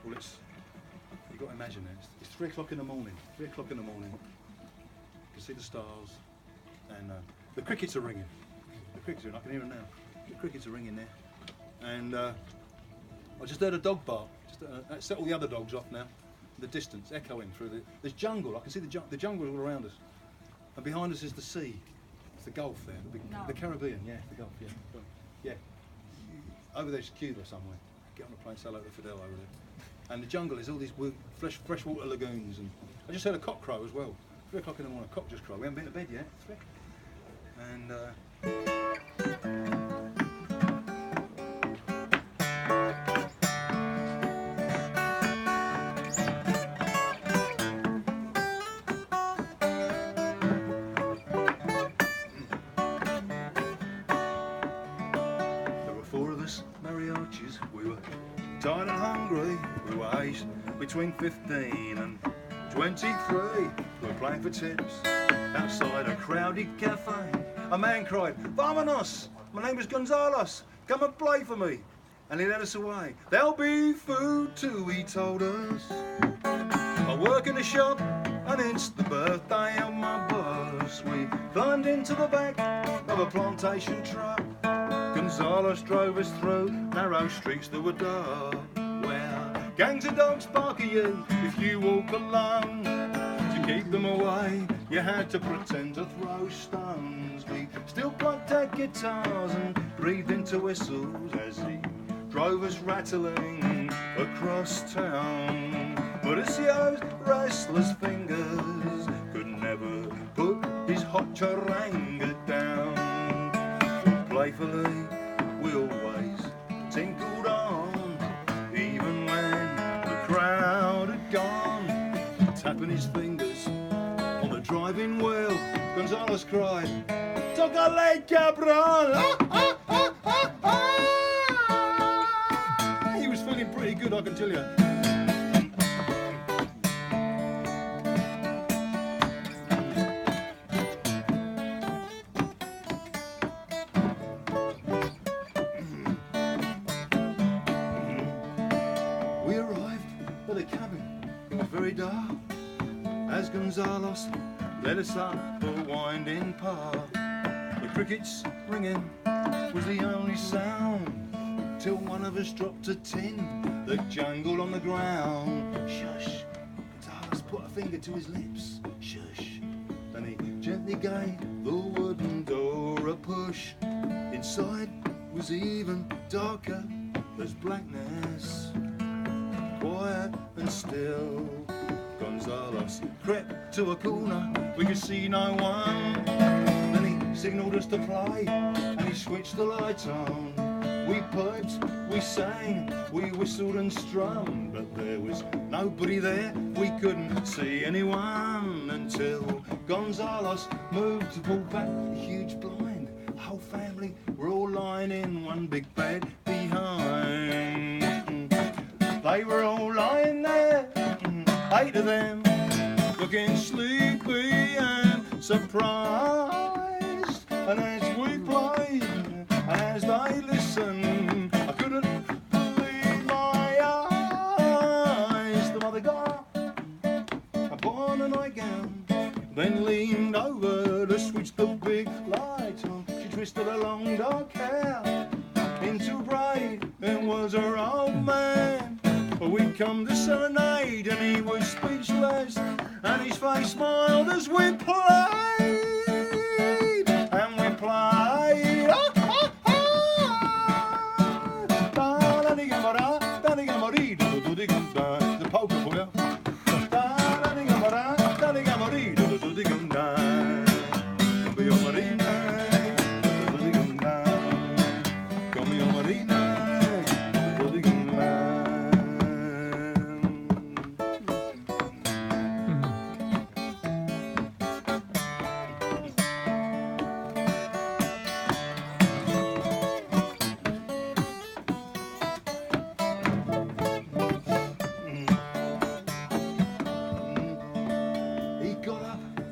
Well, you've got to imagine it. It's 3 o'clock in the morning. 3 o'clock in the morning. You can see the stars, and the crickets are ringing. The crickets are ringing. I can hear them now. The crickets are ringing there, and I just heard a dog bark. That set all the other dogs off now. In the distance, echoing through there's jungle. I can see the jungle all around us, and behind us is the sea. It's the Gulf there, the Caribbean. Yeah, the Gulf. Yeah. Over there's Cuba somewhere. Get on a plane, sail over to Fidel over there. And the jungle is all these freshwater lagoons. And I just heard a cock crow as well. 3 o'clock in the morning, a cock just crowed. We haven't been to bed yet. 3. And there were 4 of us, mariachis. We were tired and hungry. We were aged between 15 and 23. We were playing for tips outside a crowded cafe. A man cried, "Vámonos! My name is Gonzales. Come and play for me." And he led us away. "There'll be food too," he told us. I work in the shop and it's the birthday of my boss. We climbed into the back of a plantation truck. Gonzales drove us through narrow streets that were dark, where gangs of dogs bark at you if you walk alone. To keep them away, you had to pretend to throw stones. We still plucked our guitars and breathed into whistles as he drove us rattling across town. But Macio's restless fingers could never put his hot charanga down. Playfully, we always tinkled on, even when the crowd had gone. Tapping his fingers on the driving wheel, Gonzales cried, "Tócale, cabrón!" He was feeling pretty good, I can tell you. We arrived at the cabin. It was very dark as Gonzales led us up a winding path. The crickets ringing was the only sound, till one of us dropped a tin that jangled on the ground. Shush! Gonzales put a finger to his lips. Shush! Then he gently gave the wooden door a push. Inside was even darker. There's blackness, quiet and still. Gonzales crept to a corner, we could see no one. Then he signalled us to play, and he switched the lights on. We piped, we sang, we whistled and strummed, but there was nobody there, we couldn't see anyone. Until Gonzales moved to pull back the huge blind. The whole family were all lying in one big bed behind. They were all lying there, 8 of them, looking sleepy and surprised. And as we played, and as they listened, I couldn't believe my eyes. The mother got a boy on a nightgown, then leaned over to switch the big light on. She twisted her long dark hair into a braid, and was her old man. We'd come to serenade, and he was speechless, and his face smiled as we played, and we played. The polka for you.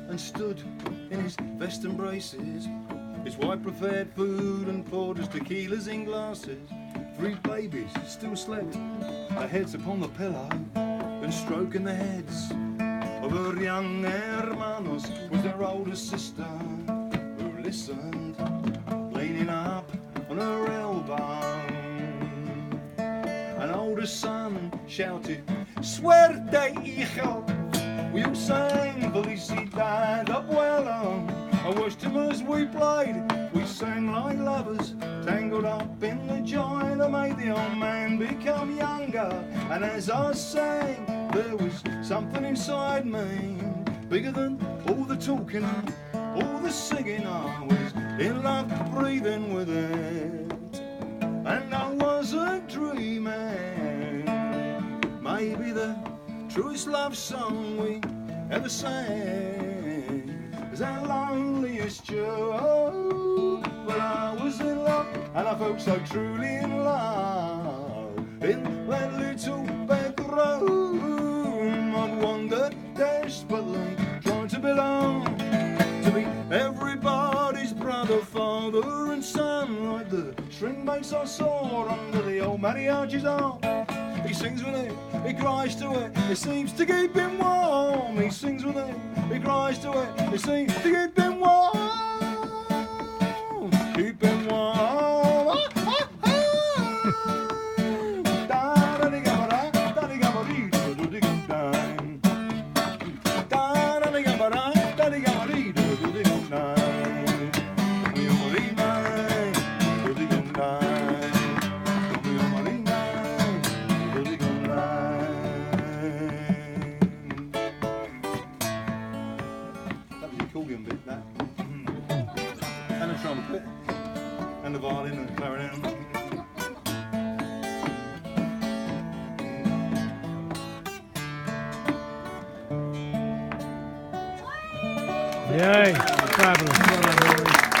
And stood in his vest and braces. His wife prepared food and poured us tequilas in glasses. 3 babies still slept their heads upon the pillow, and stroking the heads of her young hermanos was their older sister, who listened, leaning up on her elbow. An older son shouted, "Suerte, hijo!" We all sang Felicidad Abuelo. I watched him as we played. We sang like lovers, tangled up in the joy that made the old man become younger. And as I sang, there was something inside me, bigger than all the talking, all the singing. I was in love, breathing with it, and I wasn't dreaming. Maybe the truest love song we ever sang is our loneliest joe. But I was in love, and I felt so truly in love in that little bedroom. I'd wandered desperately, trying to belong, to be everybody's brother, father and son, like the string bass I saw under the old mariachi's arm. He sings with it, he cries to it, it seems to keep him warm. He sings with it, he cries to it, it seems to keep him warm. Keep him warm. Accordion bit, that, and the trumpet, and the violin and the clarinet. Yay! Fabulous. Well done, Rory.